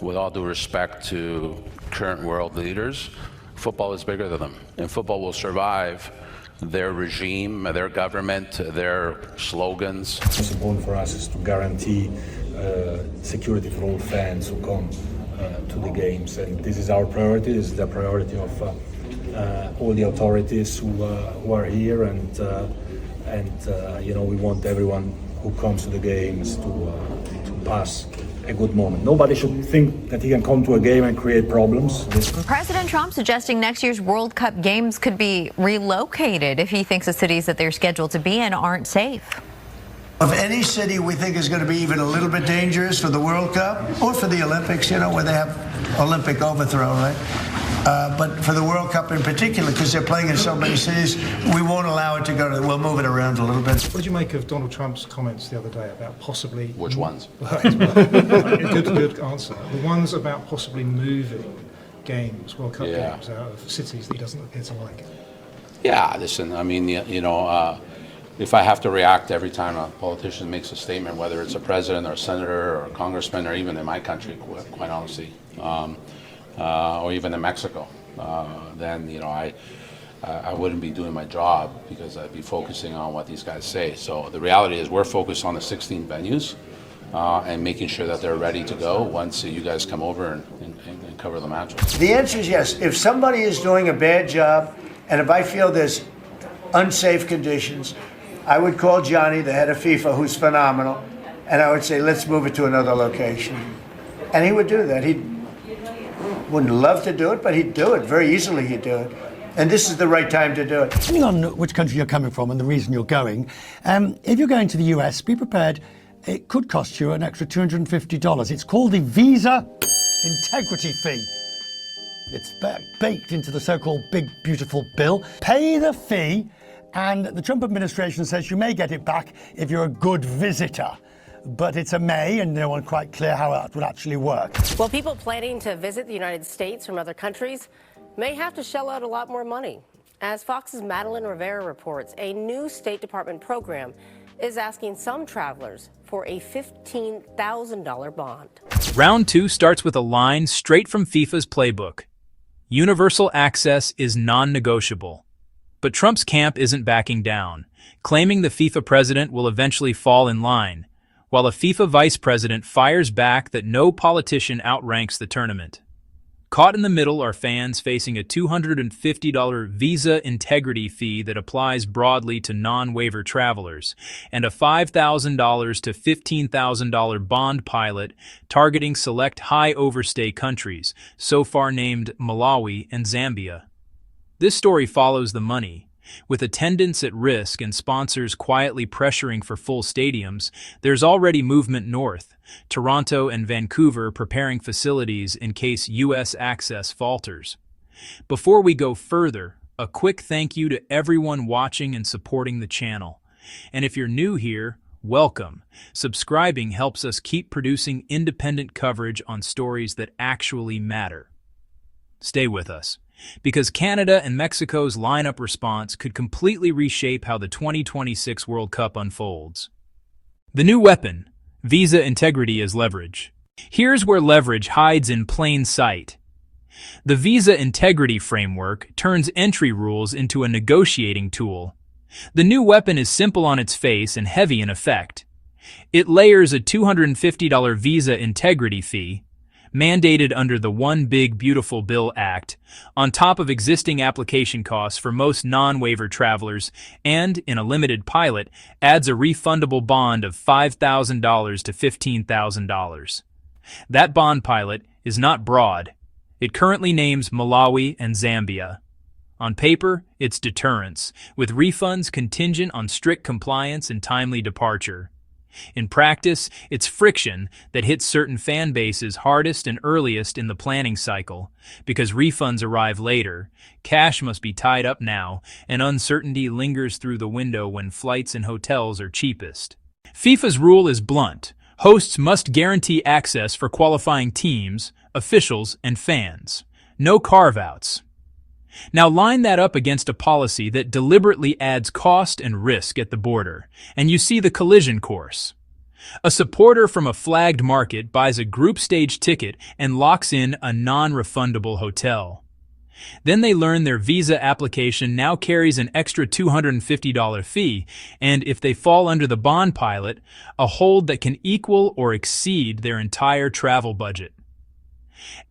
with all due respect to current world leaders, football is bigger than them, and football will survive their regime, their government, their slogans. What's important for us is to guarantee security for all fans who come to the games, and this is our priority. This is the priority of all the authorities who are here, and we want everyone who comes to the games to pass a good moment. Nobody should think that he can come to a game and create problems. President Trump suggesting next year's World Cup games could be relocated if he thinks the cities that they're scheduled to be in aren't safe. Of any city we think is going to be even a little bit dangerous for the World Cup or for the Olympics, where they have Olympic overthrow, right? But for the World Cup in particular, because they're playing in so many cities, we won't allow it to go to, we'll move it around a little bit. What did you make of Donald Trump's comments the other day about possibly... Which ones? Good answer. The ones about possibly moving games, World Cup games, out of cities that he doesn't appear to like. Yeah, listen, I mean, if I have to react every time a politician makes a statement, whether it's a president or a senator or a congressman or even in my country, quite honestly, or even in Mexico, then I wouldn't be doing my job, because I'd be focusing on what these guys say. So the reality is we're focused on the 16 venues and making sure that they're ready to go once you guys come over and cover the matches. The answer is yes. If somebody is doing a bad job, and if I feel there's unsafe conditions, I would call Johnny, the head of FIFA, who's phenomenal, and I would say, let's move it to another location. And he would do that. He wouldn't love to do it, but he'd do it. Very easily he'd do it. And this is the right time to do it. Depending on which country you're coming from and the reason you're going, if you're going to the US, be prepared. It could cost you an extra $250. It's called the Visa Integrity Fee. It's baked into the so-called Big Beautiful Bill. Pay the fee, and the Trump administration says you may get it back if you're a good visitor. But it's a may, and no one's quite clear how that would actually work. Well, people planning to visit the United States from other countries may have to shell out a lot more money. As Fox's Madeline Rivera reports, a new State Department program is asking some travelers for a $15,000 bond. Round 2 starts with a line straight from FIFA's playbook. Universal access is non-negotiable. But Trump's camp isn't backing down, claiming the FIFA president will eventually fall in line, while a FIFA vice president fires back that no politician outranks the tournament. Caught in the middle are fans facing a $250 Visa integrity fee that applies broadly to non-waiver travelers, and a $5,000 to $15,000 bond pilot targeting select high overstay countries, so far named Malawi and Zambia. This story follows the money. With attendance at risk and sponsors quietly pressuring for full stadiums, there's already movement north, Toronto and Vancouver preparing facilities in case U.S. access falters. Before we go further, a quick thank you to everyone watching and supporting the channel. And if you're new here, welcome. Subscribing helps us keep producing independent coverage on stories that actually matter. Stay with us, because Canada and Mexico's lineup response could completely reshape how the 2026 World Cup unfolds. The new weapon, Visa integrity as leverage. Here's where leverage hides in plain sight. The Visa integrity framework turns entry rules into a negotiating tool. The new weapon is simple on its face and heavy in effect. It layers a $250 Visa integrity fee, mandated under the One Big Beautiful Bill Act, on top of existing application costs for most non-waiver travelers, and, in a limited pilot, adds a refundable bond of $5,000 to $15,000. That bond pilot is not broad. It currently names Malawi and Zambia. On paper, it's deterrence, with refunds contingent on strict compliance and timely departure. In practice, it's friction that hits certain fan bases hardest and earliest in the planning cycle, because refunds arrive later, cash must be tied up now, and uncertainty lingers through the window when flights and hotels are cheapest. FIFA's rule is blunt. Hosts must guarantee access for qualifying teams, officials, and fans. No carve-outs. Now line that up against a policy that deliberately adds cost and risk at the border, and you see the collision course. A supporter from a flagged market buys a group stage ticket and locks in a non-refundable hotel. Then they learn their visa application now carries an extra $250 fee, and if they fall under the bond pilot, a hold that can equal or exceed their entire travel budget.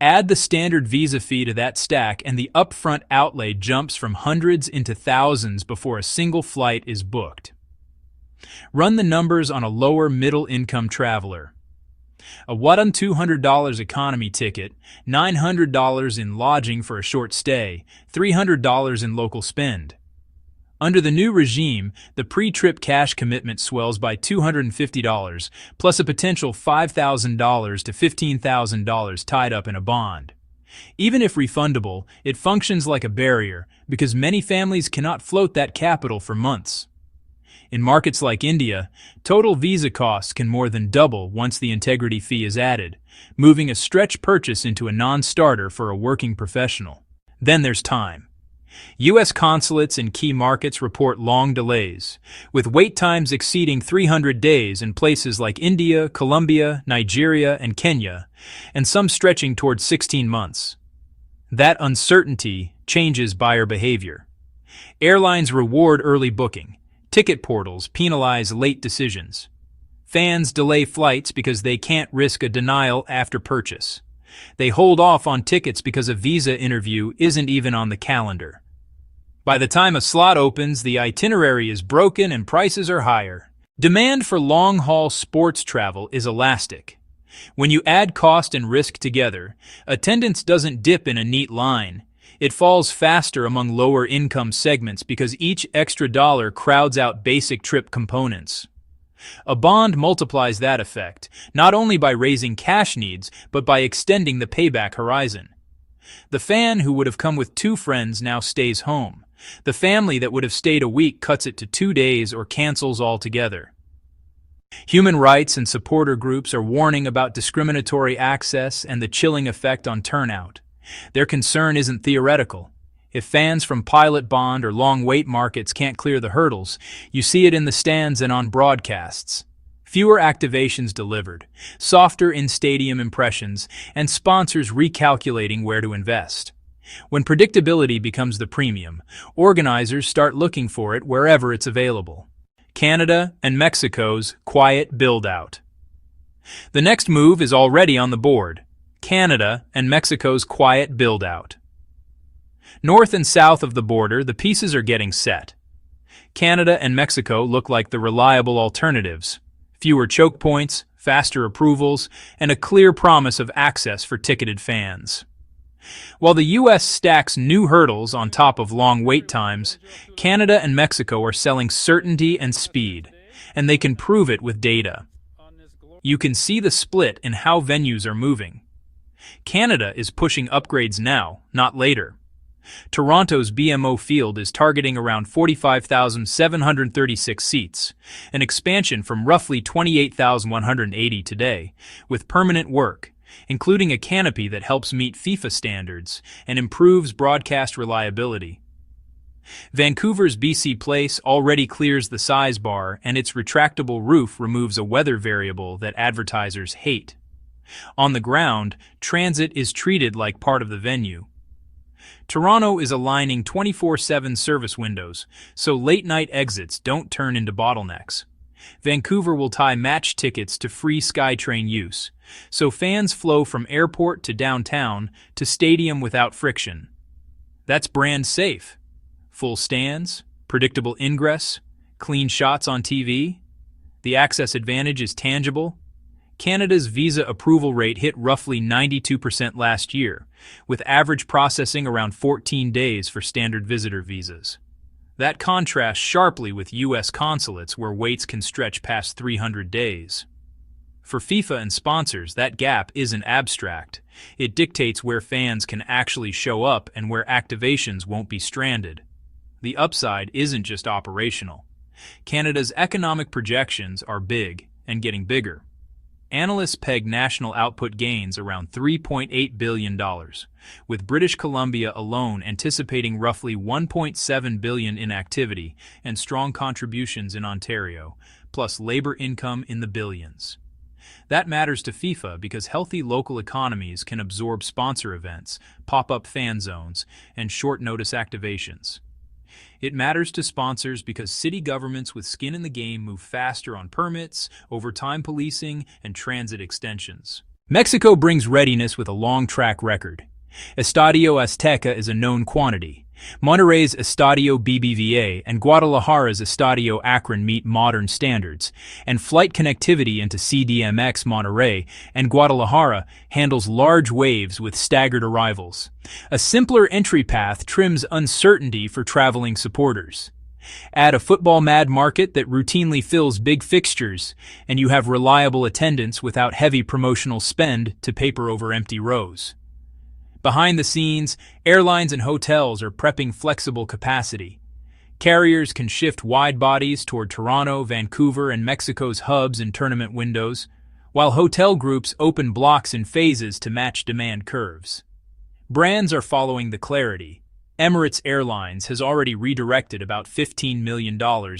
Add the standard visa fee to that stack and the upfront outlay jumps from hundreds into thousands before a single flight is booked. Run the numbers on a lower middle-income traveler. A $200 economy ticket, $900 in lodging for a short stay, $300 in local spend. Under the new regime, the pre-trip cash commitment swells by $250, plus a potential $5,000 to $15,000 tied up in a bond. Even if refundable, it functions like a barrier because many families cannot float that capital for months. In markets like India, total visa costs can more than double once the integrity fee is added, moving a stretch purchase into a non-starter for a working professional. Then there's time. U.S. consulates in key markets report long delays, with wait times exceeding 300 days in places like India, Colombia, Nigeria, and Kenya, and some stretching towards 16 months. That uncertainty changes buyer behavior. Airlines reward early booking. Ticket portals penalize late decisions. Fans delay flights because they can't risk a denial after purchase. They hold off on tickets because a visa interview isn't even on the calendar. By the time a slot opens, the itinerary is broken and prices are higher. Demand for long-haul sports travel is elastic. When you add cost and risk together, attendance doesn't dip in a neat line. It falls faster among lower income segments because each extra dollar crowds out basic trip components. A bond multiplies that effect, not only by raising cash needs, but by extending the payback horizon. The fan who would have come with 2 friends now stays home. The family that would have stayed a week cuts it to 2 days or cancels altogether. Human rights and supporter groups are warning about discriminatory access and the chilling effect on turnout. Their concern isn't theoretical. If fans from pilot bond or long wait markets can't clear the hurdles, you see it in the stands and on broadcasts. Fewer activations delivered, softer in-stadium impressions, and sponsors recalculating where to invest. When predictability becomes the premium, organizers start looking for it wherever it's available. Canada and Mexico's quiet build-out. The next move is already on the board. Canada and Mexico's quiet build-out. North and south of the border, the pieces are getting set. Canada and Mexico look like the reliable alternatives. Fewer choke points, faster approvals, and a clear promise of access for ticketed fans. While the U.S. stacks new hurdles on top of long wait times, Canada and Mexico are selling certainty and speed, and they can prove it with data. You can see the split in how venues are moving. Canada is pushing upgrades now, not later. Toronto's BMO Field is targeting around 45,736 seats, an expansion from roughly 28,180 today, with permanent work, including a canopy that helps meet FIFA standards and improves broadcast reliability. Vancouver's BC Place already clears the size bar, and its retractable roof removes a weather variable that advertisers hate. On the ground, transit is treated like part of the venue. Toronto is aligning 24/7 service windows, so late-night exits don't turn into bottlenecks. Vancouver will tie match tickets to free SkyTrain use, so fans flow from airport to downtown to stadium without friction. That's brand safe. Full stands, predictable ingress, clean shots on TV. The access advantage is tangible. Canada's visa approval rate hit roughly 92% last year, with average processing around 14 days for standard visitor visas. That contrasts sharply with U.S. consulates where waits can stretch past 300 days. For FIFA and sponsors, that gap isn't abstract. It dictates where fans can actually show up and where activations won't be stranded. The upside isn't just operational. Canada's economic projections are big and getting bigger. Analysts peg national output gains around $3.8 billion, with British Columbia alone anticipating roughly $1.7 billion in activity and strong contributions in Ontario, plus labor income in the billions. That matters to FIFA because healthy local economies can absorb sponsor events, pop-up fan zones, and short-notice activations. It matters to sponsors because city governments with skin in the game move faster on permits, overtime policing, and transit extensions. Mexico brings readiness with a long track record. Estadio Azteca is a known quantity. Monterrey's Estadio BBVA and Guadalajara's Estadio Akron meet modern standards, and flight connectivity into CDMX Monterrey and Guadalajara handles large waves with staggered arrivals. A simpler entry path trims uncertainty for traveling supporters. Add a football-mad market that routinely fills big fixtures, and you have reliable attendance without heavy promotional spend to paper over empty rows. Behind the scenes, airlines and hotels are prepping flexible capacity. Carriers can shift wide bodies toward Toronto, Vancouver, and Mexico's hubs and tournament windows, while hotel groups open blocks in phases to match demand curves. Brands are following the clarity. Emirates Airlines has already redirected about $15 million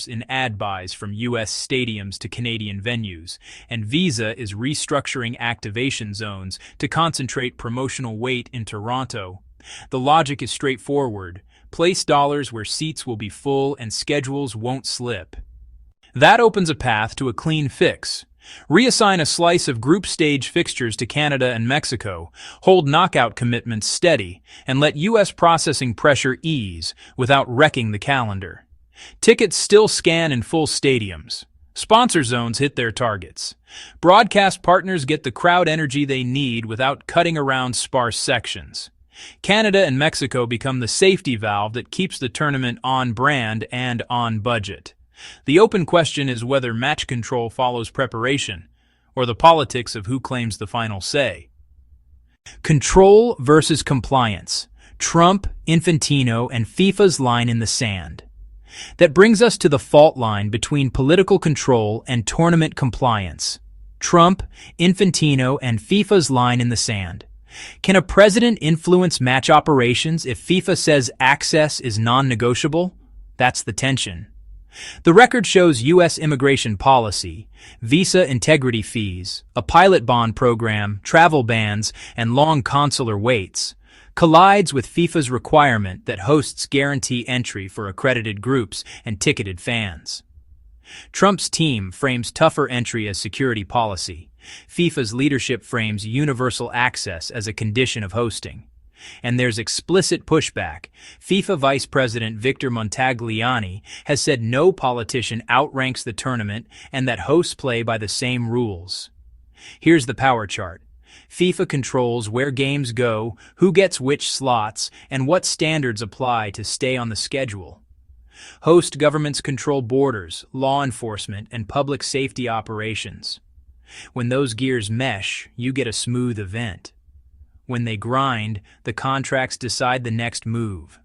in ad buys from U.S. stadiums to Canadian venues, and Visa is restructuring activation zones to concentrate promotional weight in Toronto. The logic is straightforward. Place dollars where seats will be full and schedules won't slip. That opens a path to a clean fix. Reassign a slice of group stage fixtures to Canada and Mexico, hold knockout commitments steady, and let U.S. processing pressure ease without wrecking the calendar. Tickets still scan in full stadiums. Sponsor zones hit their targets. Broadcast partners get the crowd energy they need without cutting around sparse sections. Canada and Mexico become the safety valve that keeps the tournament on brand and on budget. The open question is whether match control follows preparation, or the politics of who claims the final say. Control versus compliance. Trump, Infantino, and FIFA's line in the sand. That brings us to the fault line between political control and tournament compliance. Trump, Infantino, and FIFA's line in the sand. Can a president influence match operations if FIFA says access is non-negotiable? That's the tension. The record shows U.S. immigration policy, visa integrity fees, a pilot bond program, travel bans, and long consular waits, collides with FIFA's requirement that hosts guarantee entry for accredited groups and ticketed fans. Trump's team frames tougher entry as security policy. FIFA's leadership frames universal access as a condition of hosting. And there's explicit pushback. FIFA Vice President Victor Montagliani has said no politician outranks the tournament and that hosts play by the same rules. Here's the power chart. FIFA controls where games go, who gets which slots, and what standards apply to stay on the schedule. Host governments control borders, law enforcement, and public safety operations. When those gears mesh, you get a smooth event. When they grind, the contracts decide the next move.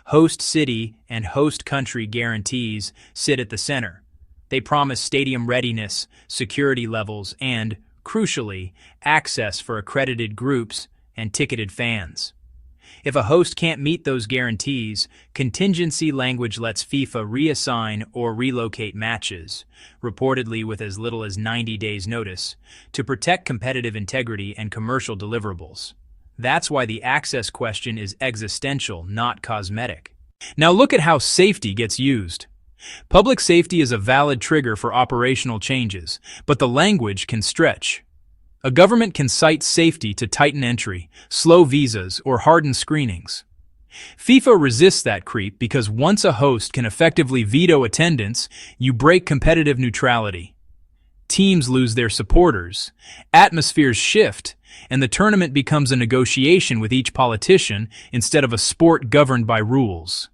Host city and host country guarantees sit at the center. They promise stadium readiness, security levels, and, crucially, access for accredited groups and ticketed fans. If a host can't meet those guarantees, contingency language lets FIFA reassign or relocate matches, reportedly with as little as 90 days' notice, to protect competitive integrity and commercial deliverables. That's why the access question is existential, not cosmetic. Now look at how safety gets used. Public safety is a valid trigger for operational changes, but the language can stretch. A government can cite safety to tighten entry, slow visas, or harden screenings. FIFA resists that creep because once a host can effectively veto attendance, you break competitive neutrality. Teams lose their supporters, atmospheres shift, and the tournament becomes a negotiation with each politician instead of a sport governed by rules.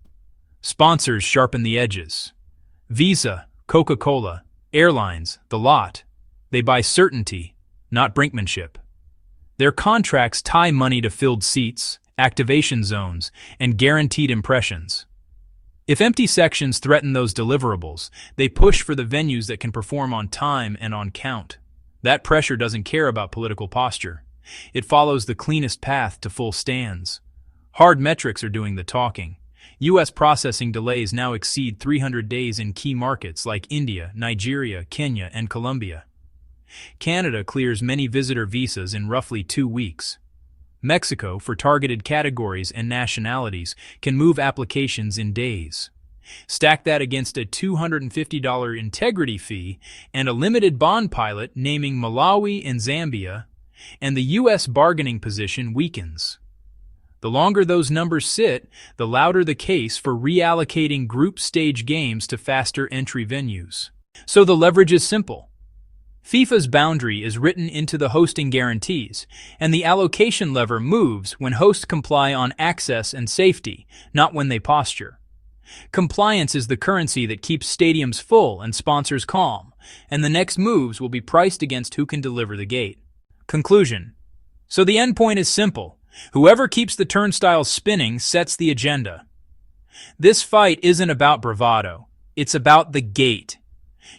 Sponsors sharpen the edges. Visa, Coca-Cola, airlines, the lot. They buy certainty, not brinkmanship. Their contracts tie money to filled seats, activation zones, and guaranteed impressions. If empty sections threaten those deliverables, they push for the venues that can perform on time and on count. That pressure doesn't care about political posture. It follows the cleanest path to full stands. Hard metrics are doing the talking. U.S. processing delays now exceed 300 days in key markets like India, Nigeria, Kenya, and Colombia. Canada clears many visitor visas in roughly 2 weeks. Mexico, for targeted categories and nationalities, can move applications in days. Stack that against a $250 integrity fee and a limited bond pilot naming Malawi and Zambia, and the U.S. bargaining position weakens. The longer those numbers sit, the louder the case for reallocating group stage games to faster entry venues. So the leverage is simple. FIFA's boundary is written into the hosting guarantees, and the allocation lever moves when hosts comply on access and safety, not when they posture. Compliance is the currency that keeps stadiums full and sponsors calm, and the next moves will be priced against who can deliver the gate. Conclusion. So the endpoint is simple. Whoever keeps the turnstiles spinning sets the agenda. This fight isn't about bravado. It's about the gate.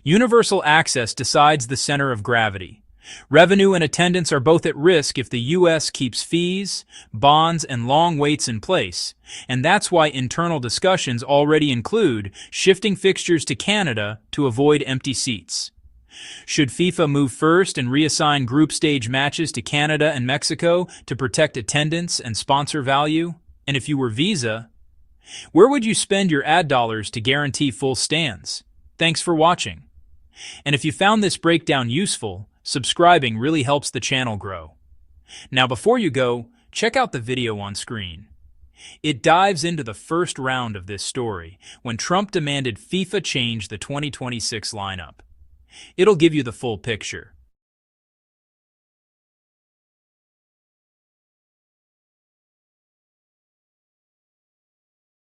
Universal access decides the center of gravity. Revenue and attendance are both at risk if the U.S. keeps fees, bonds, and long waits in place, and that's why internal discussions already include shifting fixtures to Canada to avoid empty seats. Should FIFA move first and reassign group stage matches to Canada and Mexico to protect attendance and sponsor value? And if you were Visa, where would you spend your ad dollars to guarantee full stands? Thanks for watching. And if you found this breakdown useful, subscribing really helps the channel grow. Now before you go, check out the video on screen. It dives into the first round of this story, when Trump demanded FIFA change the 2026 lineup. It'll give you the full picture.